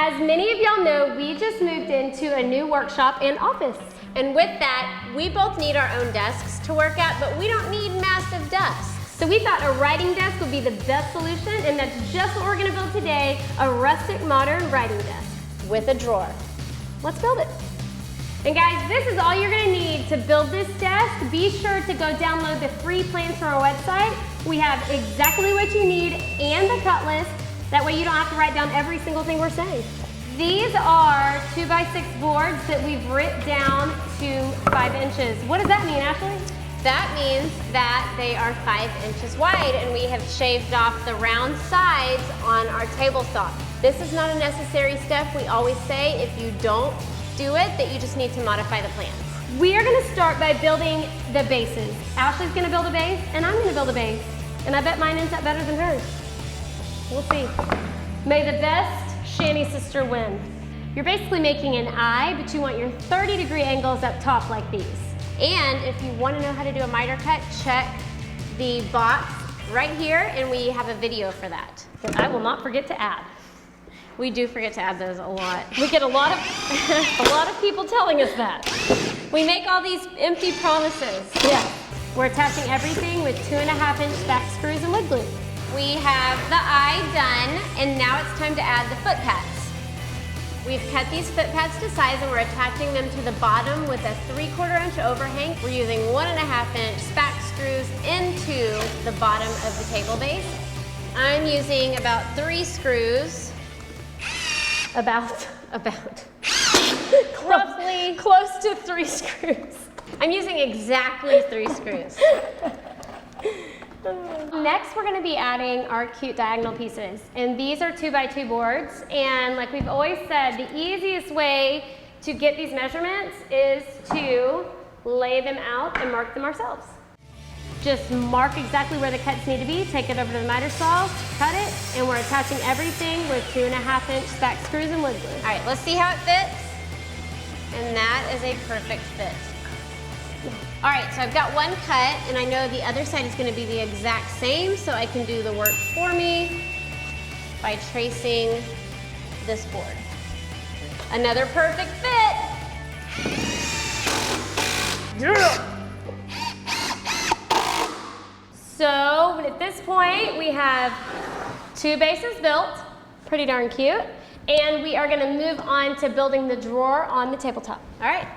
As many of y'all know, we just moved into a new workshop and office. And with that, we both need our own desks to work at, but we don't need massive desks. So we thought a writing desk would be the best solution, and that's just what we're gonna build today, a rustic modern writing desk. With a drawer. Let's build it. And guys, this is all you're gonna need to build this desk. Be sure to go download the free plans from our website. We have exactly what you need and the cut list. That way you don't have to write down every single thing we're saying. These are 2x6 boards that we've ripped down to 5 inches. What does that mean, Ashley? That means that they are 5 inches wide, and we have shaved off the round sides on our table saw. This is not a necessary step. We always say if you don't do it, that you just need to modify the plans. We are gonna start by building the bases. Ashley's gonna build a base, and I'm gonna build a base. And I bet mine ends up better than hers. We'll see. May the best Shanny sister win. You're basically making an eye, but you want your 30-degree angles up top like these. And if you want to know how to do a miter cut, check the box right here, and we have a video for that. That I will not forget to add. We do forget to add those a lot. We get a lot of people telling us that. We make all these empty promises. Yeah. We're attaching everything with 2.5-inch back screws and wood glue. We have the eye done, and now it's time to add the foot pads. We've cut these foot pads to size, and we're attaching them to the bottom with a 3/4 inch overhang. We're using 1.5-inch back screws into the bottom of the table base. I'm using about 3 screws. About. Roughly. Close to 3 screws. I'm using exactly 3 screws. Next, we're gonna be adding our cute diagonal pieces. And these are 2x2 boards. And like we've always said, the easiest way to get these measurements is to lay them out and mark them ourselves. Just mark exactly where the cuts need to be, take it over to the miter saw, cut it, and we're attaching everything with 2.5-inch back screws and wood glue. All right, let's see how it fits. And that is a perfect fit. All right, so I've got one cut, and I know the other side is going to be the exact same, so I can do the work for me by tracing this board. Another perfect fit. Yeah. So at this point, we have 2 bases built, pretty darn cute, and we are going to move on to building the drawer on the tabletop. All right.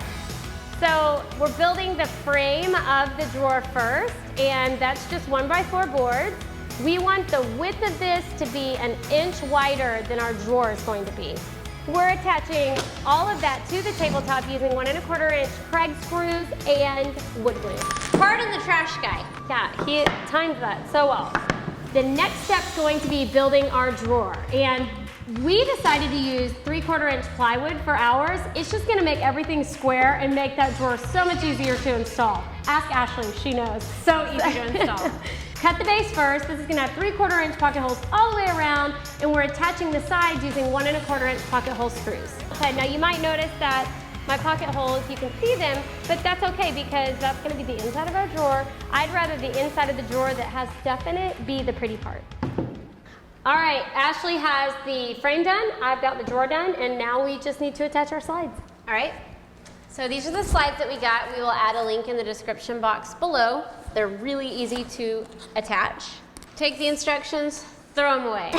So we're building the frame of the drawer first, and that's just 1x4 boards. We want the width of this to be 1 inch wider than our drawer is going to be. We're attaching all of that to the tabletop using 1.25-inch Craig screws and wood glue. Pardon the trash guy. Yeah, he timed that so well. The next step's going to be building our drawer, and we decided to use 3/4-inch plywood for ours. It's just gonna make everything square and make that drawer so much easier to install. Ask Ashley, she knows. So easy to install. Cut the base first. This is gonna have 3/4-inch pocket holes all the way around, and we're attaching the sides using 1.25-inch pocket hole screws. Okay, now you might notice that my pocket holes, you can see them, but that's okay because that's gonna be the inside of our drawer. I'd rather the inside of the drawer that has stuff in it be the pretty part. All right, Ashley has the frame done, I've got the drawer done, and now we just need to attach our slides. All right, so these are the slides that we got. We will add a link in the description box below. They're really easy to attach. Take the instructions, throw them away.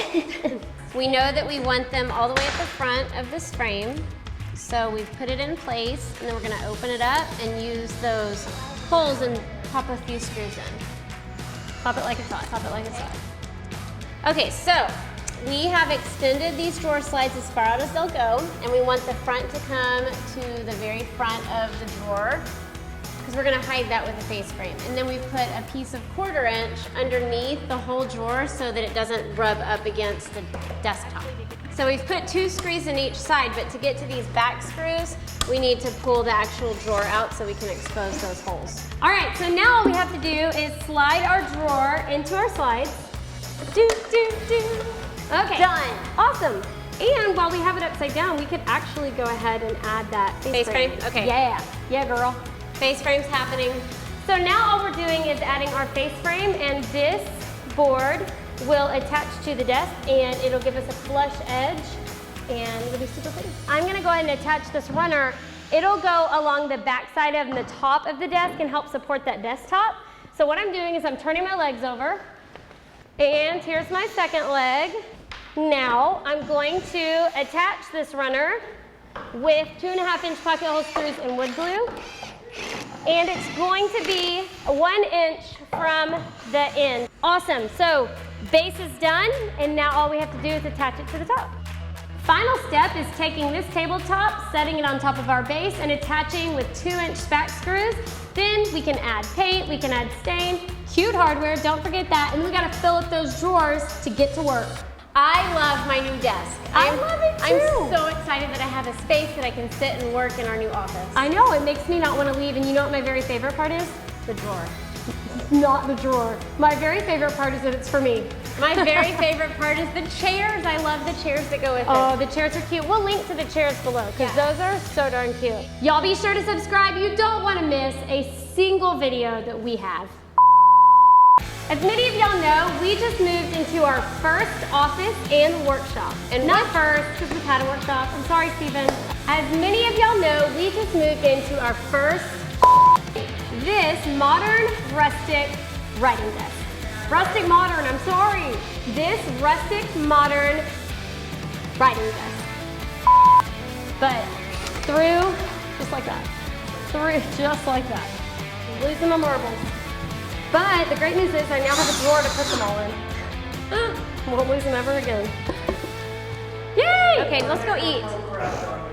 We know that we want them all the way at the front of this frame, so we've put it in place, and then we're gonna open it up and use those holes and pop a few screws in. Pop it like it's hot, pop it like it's hot. Okay, so we have extended these drawer slides as far out as they'll go, and we want the front to come to the very front of the drawer because we're gonna hide that with a face frame. And then we put a piece of 1/4-inch underneath the whole drawer so that it doesn't rub up against the desktop. So we've put 2 screws in each side, but to get to these back screws, we need to pull the actual drawer out so we can expose those holes. All right, so now all we have to do is slide our drawer into our slides. Do. Okay. Done. Awesome. And while we have it upside down, we could actually go ahead and add that face frame. Okay. Yeah, girl. Face frame's happening. So now all we're doing is adding our face frame, and this board will attach to the desk, and it'll give us a flush edge and it'll be super pretty. I'm gonna go ahead and attach this runner. It'll go along the back side of the top of the desk and help support that desktop. So what I'm doing is I'm turning my legs over, and here's my second leg. Now I'm going to attach this runner with 2.5-inch pocket hole screws and wood glue. And it's going to be 1 inch from the end. Awesome, so base is done, and now all we have to do is attach it to the top. Final step is taking this tabletop, setting it on top of our base, and attaching with 2-inch spack screws. Then we can add paint, we can add stain, cute hardware, don't forget that, and we gotta fill up those drawers to get to work. I love my new desk. I love it too. I'm so excited that I have a space that I can sit and work in our new office. I know, it makes me not want to leave, and you know what my very favorite part is? The drawer. Not the drawer. My very favorite part is that it's for me. My very favorite part is the chairs. I love the chairs that go with it. Oh, the chairs are cute. We'll link to the chairs below because those are so darn cute. Y'all be sure to subscribe. You don't want to miss a single video that we have. As many of y'all know, we just moved into our first office and workshop. And not first, because we've had a workshop. I'm sorry, Steven. As many of y'all know, we just moved into our first this modern rustic writing desk. Rustic modern, I'm sorry. This rustic modern writing desk. But through, just like that. Through, just like that. Losing my marbles. But the great news is I now have a drawer to put them all in. Won't lose them ever again. Yay! Okay, let's go eat.